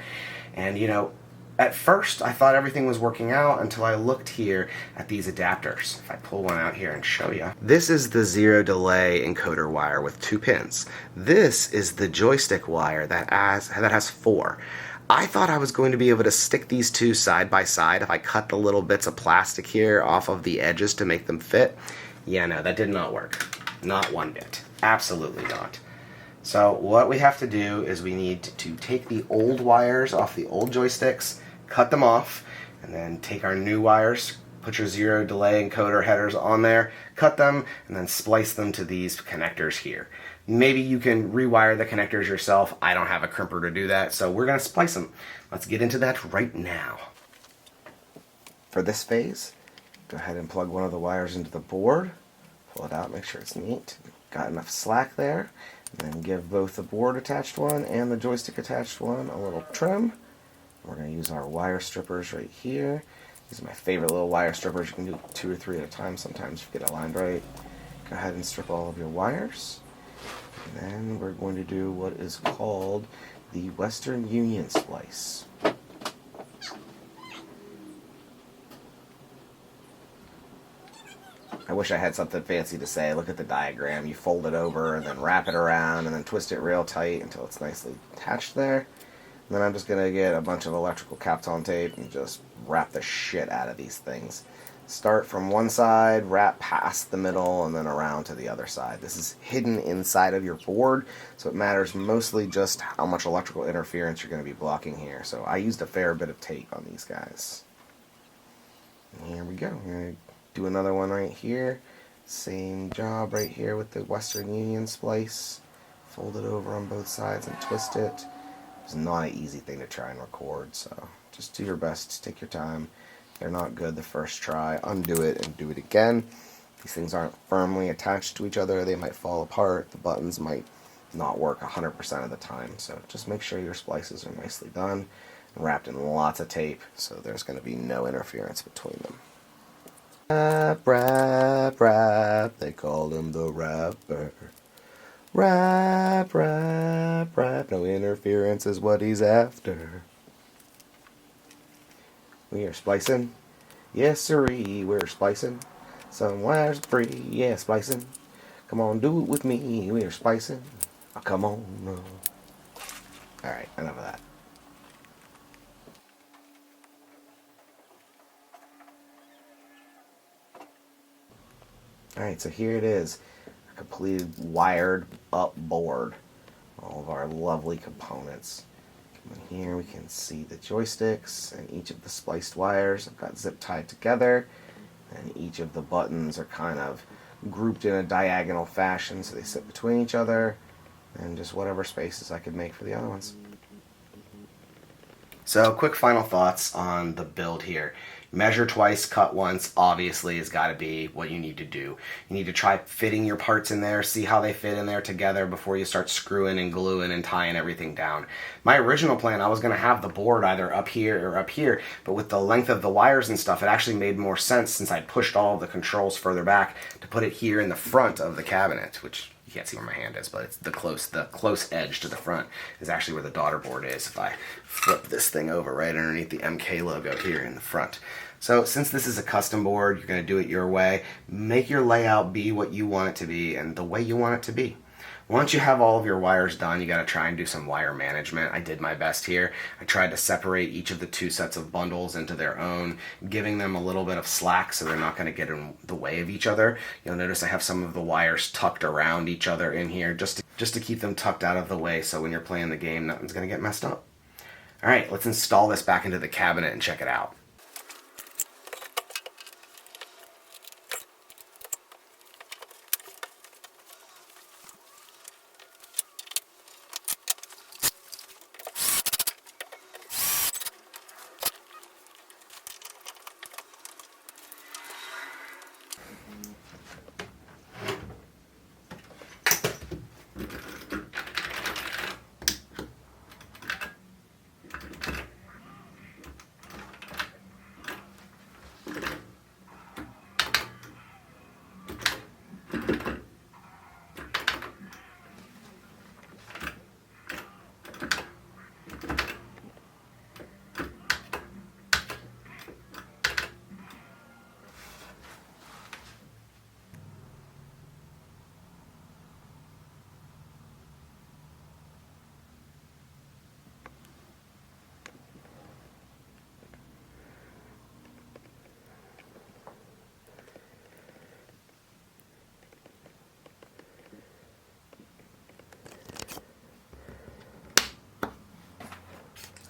Speaker 1: And you know, at first I thought everything was working out until I looked here at these adapters. If I pull one out here and show you. This is the xero delay encoder wire with 2 pins. This is the joystick wire that has 4. I thought I was going to be able to stick these two side by side if I cut the little bits of plastic here off of the edges to make them fit. Yeah, no, that did not work. Not one bit. Absolutely not. So what we have to do is we need to take the old wires off the old joysticks, cut them off, and then take our new wires, put your xero delay encoder headers on there, cut them, and then splice them to these connectors here. Maybe you can rewire the connectors yourself. I don't have a crimper to do that, so we're going to splice them. Let's get into that right now. For this phase, go ahead and plug one of the wires into the board, pull it out, make sure it's neat. Got enough slack there, and then give both the board attached one and the joystick attached one a little trim. We're going to use our wire strippers right here. These are my favorite little wire strippers. You can do 2 or 3 at a time sometimes if you get it aligned right. Go ahead and strip all of your wires. And then we're going to do what is called the Western Union splice. I wish I had something fancy to say. Look at the diagram. You fold it over and then wrap it around and then twist it real tight until it's nicely attached there. And then I'm just going to get a bunch of electrical Kapton tape and just wrap the shit out of these things. Start from one side, wrap past the middle, and then around to the other side. This is hidden inside of your board, so it matters mostly just how much electrical interference you're going to be blocking here. So I used a fair bit of tape on these guys. And here we go. We're going to do another one right here. Same job right here with the Western Union splice. Fold it over on both sides and twist it. It's not an easy thing to try and record, so just do your best. Take your time. They're not good the first try, undo it and do it again. These things aren't firmly attached to each other, they might fall apart, the buttons might not work 100% of the time, so just make sure your splices are nicely done and wrapped in lots of tape so there's going to be no interference between them. Rap, rap, rap, they call him the rapper. Rap, rap, rap, no interference is what he's after. We are splicing. Yes, sirree, we're splicing. Some wires free, yeah, splicing. Come on, do it with me, we are splicing. Oh, come on. Alright, enough of that. Alright, so here it is. A completed wired up board. All of our lovely components. And here we can see the joysticks and each of the spliced wires have got zip tied together, and each of the buttons are kind of grouped in a diagonal fashion so they sit between each other, and just whatever spaces I could make for the other ones. So quick final thoughts on the build here. Measure twice, cut once, obviously has got to be what you need to do. You need to try fitting your parts in there, see how they fit in there together before you start screwing and gluing and tying everything down. My original plan, I was going to have the board either up here or up here, but with the length of the wires and stuff, it actually made more sense since I pushed all of the controls further back to put it here in the front of the cabinet, which you can't see where my hand is, but it's the close edge to the front is actually where the daughter board is. If I flip this thing over right underneath the MK logo here in the front. So since this is a custom board, you're going to do it your way. Make your layout be what you want it to be and the way you want it to be. Once you have all of your wires done, you got to try and do some wire management. I did my best here. I tried to separate each of the two sets of bundles into their own, giving them a little bit of slack so they're not going to get in the way of each other. You'll notice I have some of the wires tucked around each other in here just to keep them tucked out of the way so when you're playing the game, nothing's going to get messed up. All right, let's install this back into the cabinet and check it out.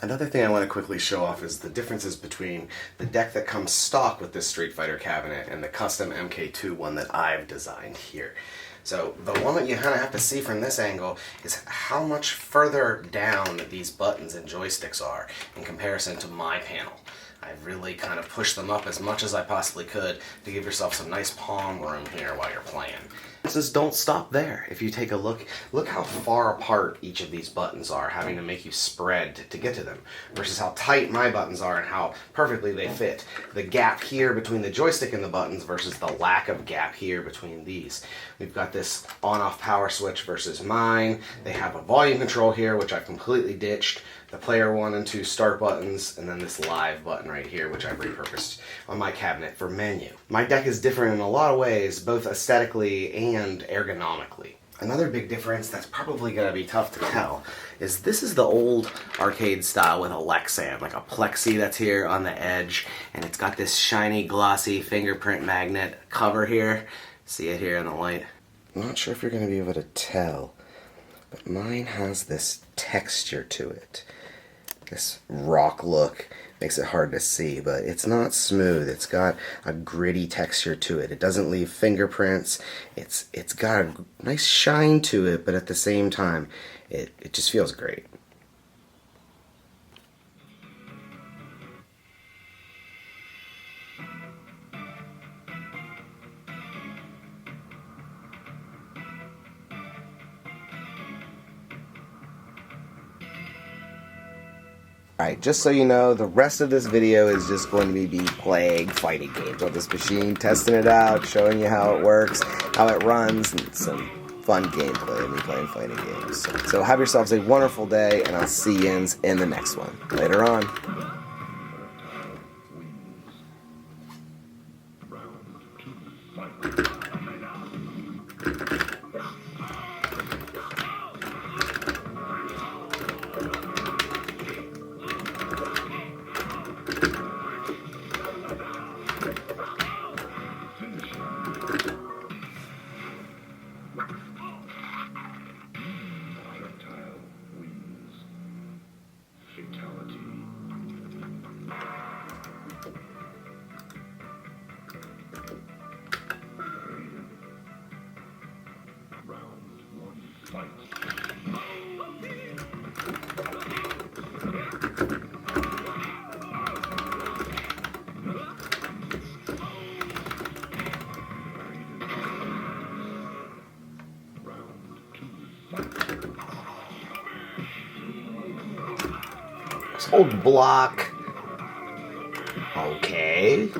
Speaker 1: Another thing I want to quickly show off is the differences between the deck that comes stock with this Street Fighter cabinet and the custom MK2 one that I've designed here. So the one that you kind of have to see from this angle is how much further down these buttons and joysticks are in comparison to my panel. I've really kind of pushed them up as much as I possibly could to give yourself some nice palm room here while you're playing. Just don't stop there. If you take a look how far apart each of these buttons are, having to make you spread to get to them, versus how tight my buttons are and how perfectly they fit. The gap here between the joystick and the buttons versus the lack of gap here between these. We've got this on-off power switch versus mine. They have a volume control here, which I've completely ditched. The player 1 and 2 start buttons, and then this live button right here, which I've repurposed on my cabinet for menu. My deck is different in a lot of ways, both aesthetically and ergonomically. Another big difference that's probably going to be tough to tell is this is the old arcade style with a lexan, like a plexi that's here on the edge, and it's got this shiny, glossy fingerprint magnet cover here. See it here in the light? I'm not sure if you're going to be able to tell, but mine has this texture to it. This rock look makes it hard to see, but it's not smooth. It's got a gritty texture to it. It doesn't leave fingerprints. It's got a nice shine to it, but at the same time, it just feels great. Alright, just so you know, the rest of this video is just going to be playing fighting games on this machine, testing it out, showing you how it works, how it runs, and some fun gameplay of me playing fighting games. So have yourselves a wonderful day, and I'll see you in the next one. Later on.
Speaker 3: Fight.
Speaker 1: Hold block. Okay.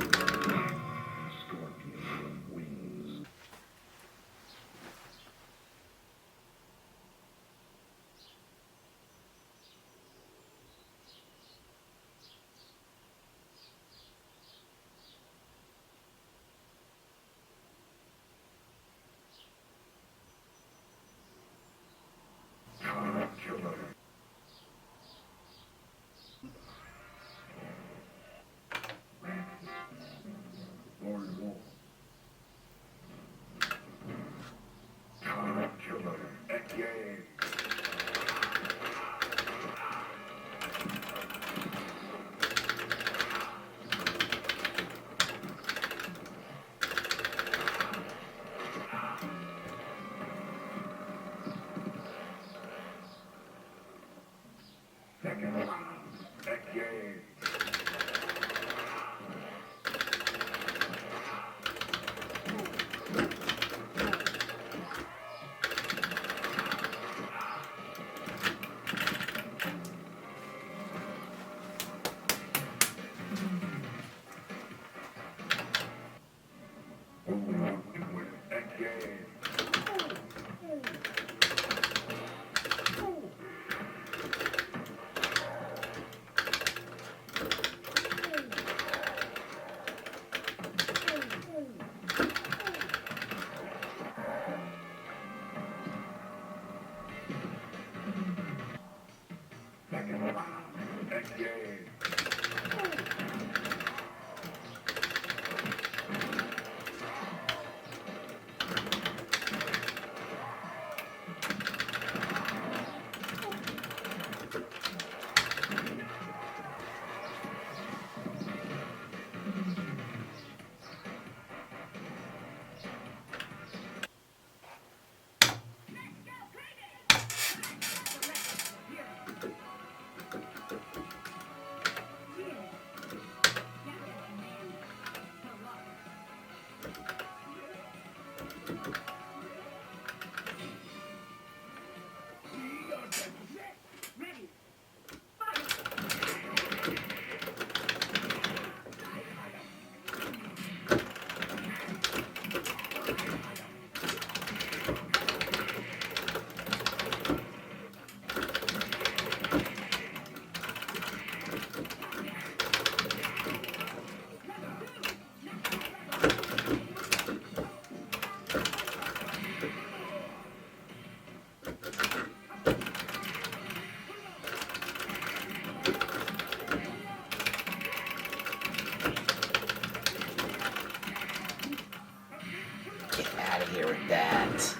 Speaker 1: Get out of here with that.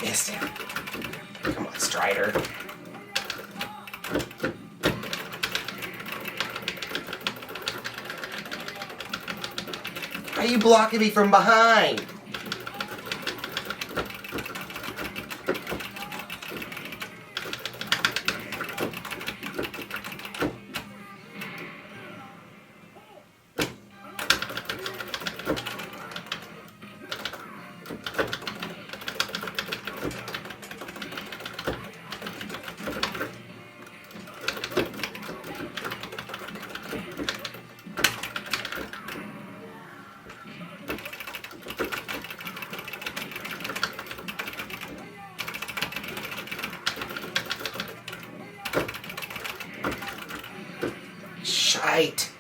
Speaker 1: Missed him. Come on, Strider. Why are you blocking me from behind? Shite.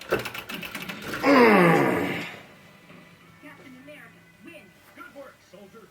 Speaker 3: Captain America, win. Good work, soldier.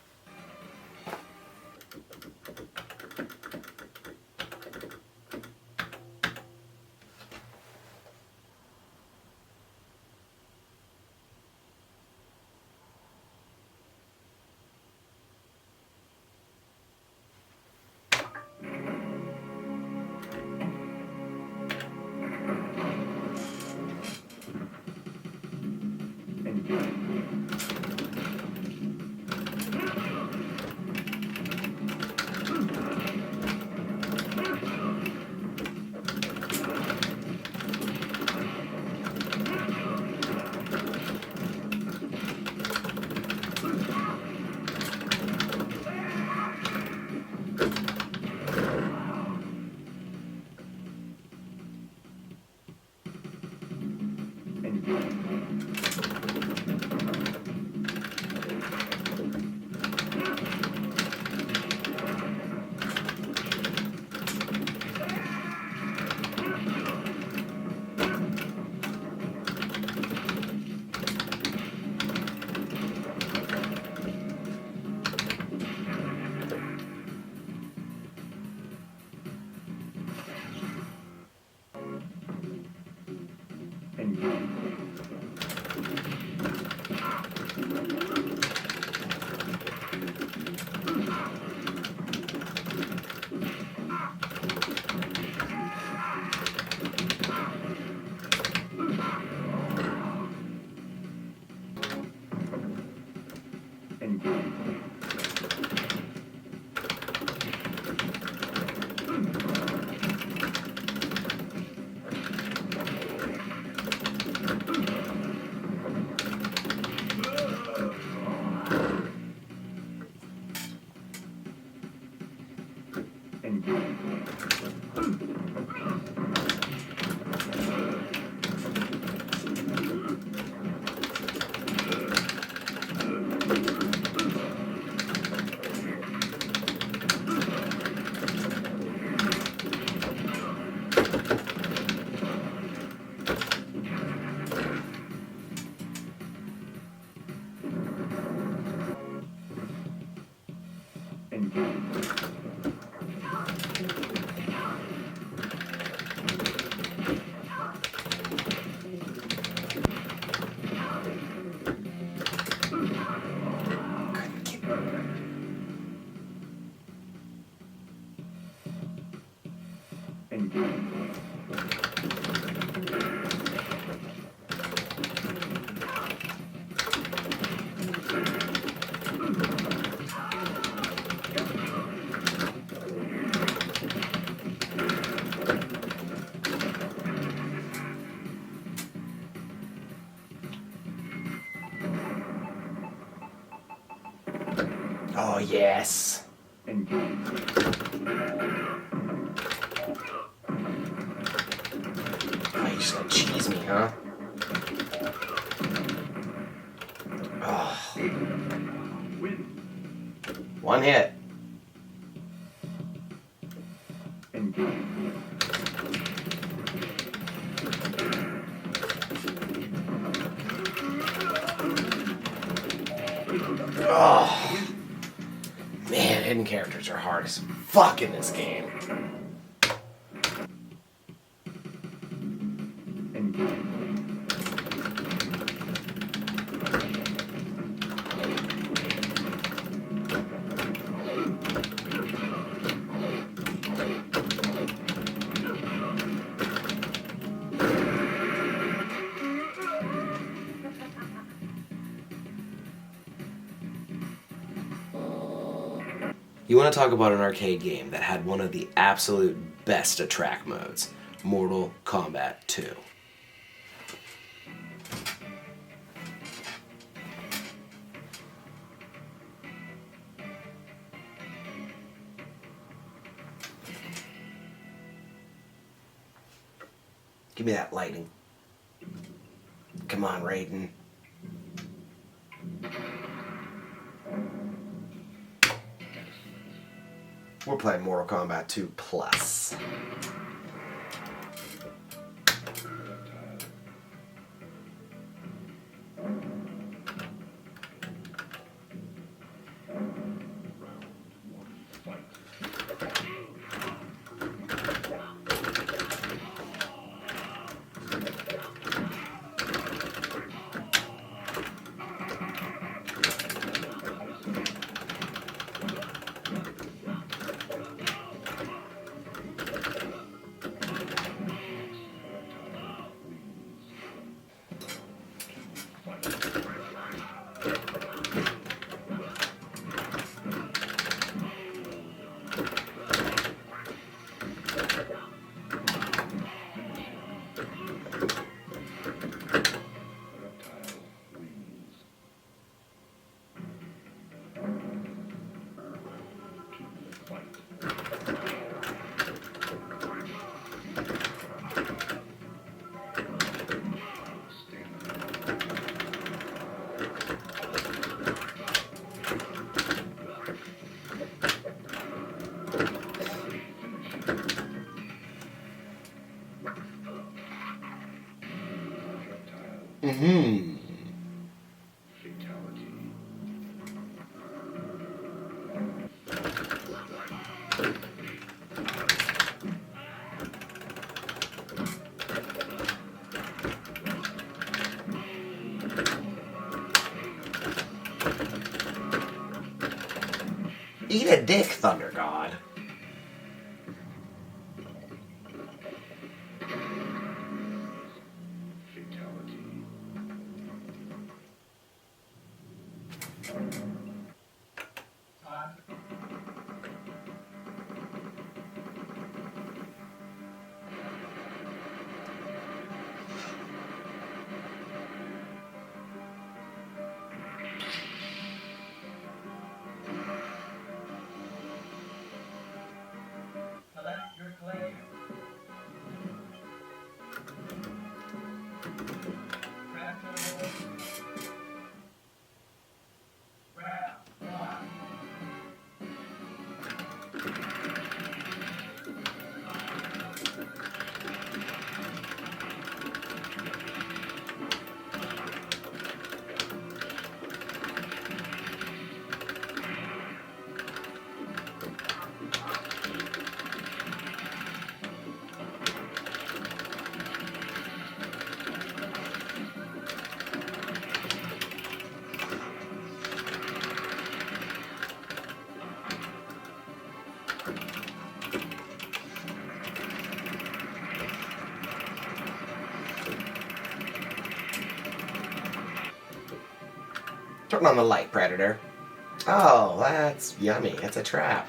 Speaker 1: Oh, yes. Oh, you're just gonna cheese me, huh? Oh. One hit. Oh, man, hidden characters are hard as fuck in this game. You want to talk about an arcade game that had one of the absolute best of track modes, Mortal Kombat 2. Give me that lightning. Come on, Raiden. We're playing Mortal Kombat 2 Plus. Mm-hmm. Eat a dick, Thunder God. Turn on the light, Predator. Oh, that's yummy. It's a trap.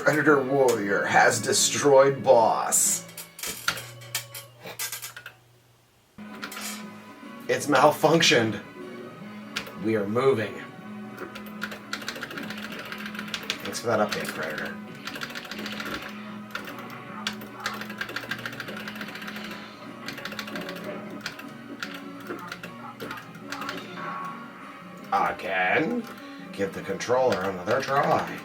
Speaker 1: Predator Warrior has destroyed boss. It's malfunctioned. We are moving. Thanks for that update, Predator. Again, give the controller another try.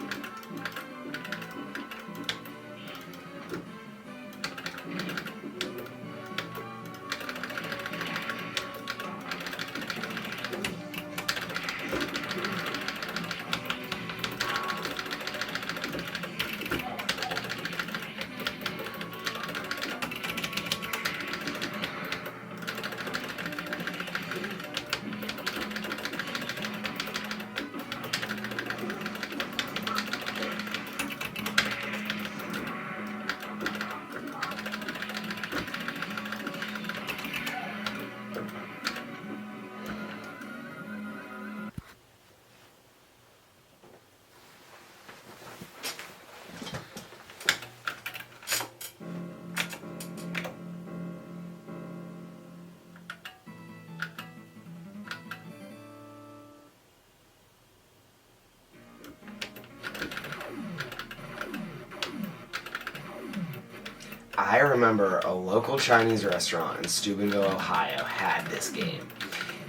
Speaker 1: I remember a local Chinese restaurant in Steubenville, Ohio had this game.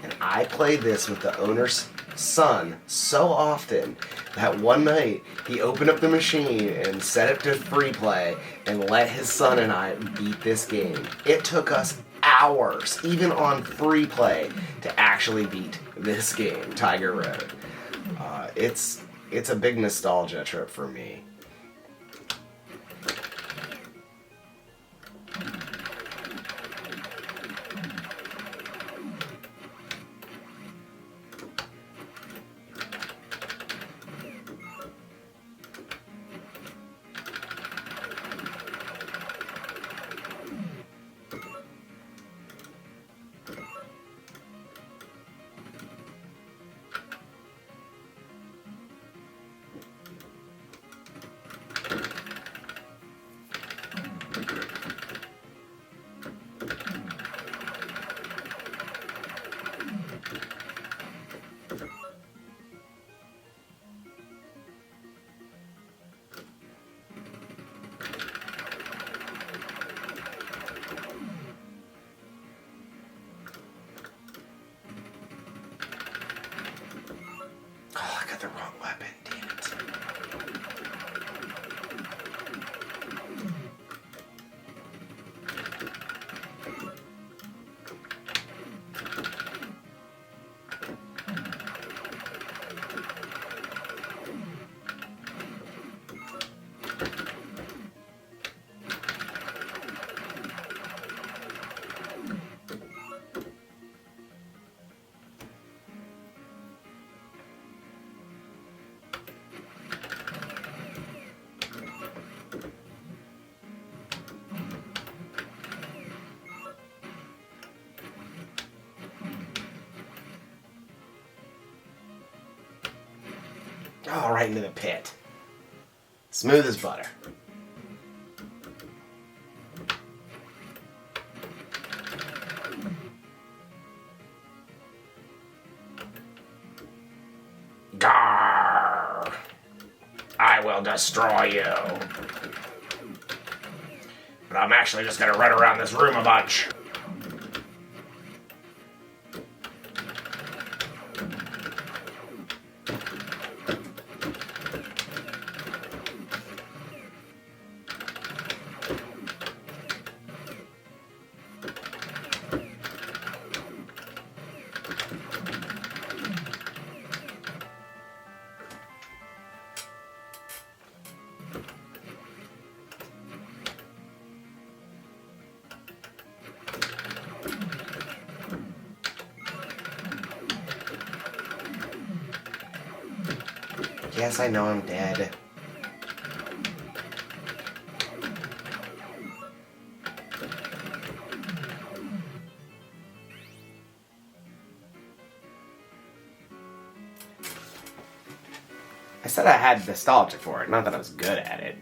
Speaker 1: And I played this with the owner's son so often that one night he opened up the machine and set it to free play and let his son and I beat this game. It took us hours, even on free play, to actually beat this game, Tiger Road. It's a big nostalgia trip for me. Oh, I got the wrong weapon, damn it. Oh, right into the pit. Smooth as butter. Garr! I will destroy you. But I'm actually just gonna run around this room a bunch. Yes, I know I'm dead. I said I had nostalgia for it, not that I was good at it.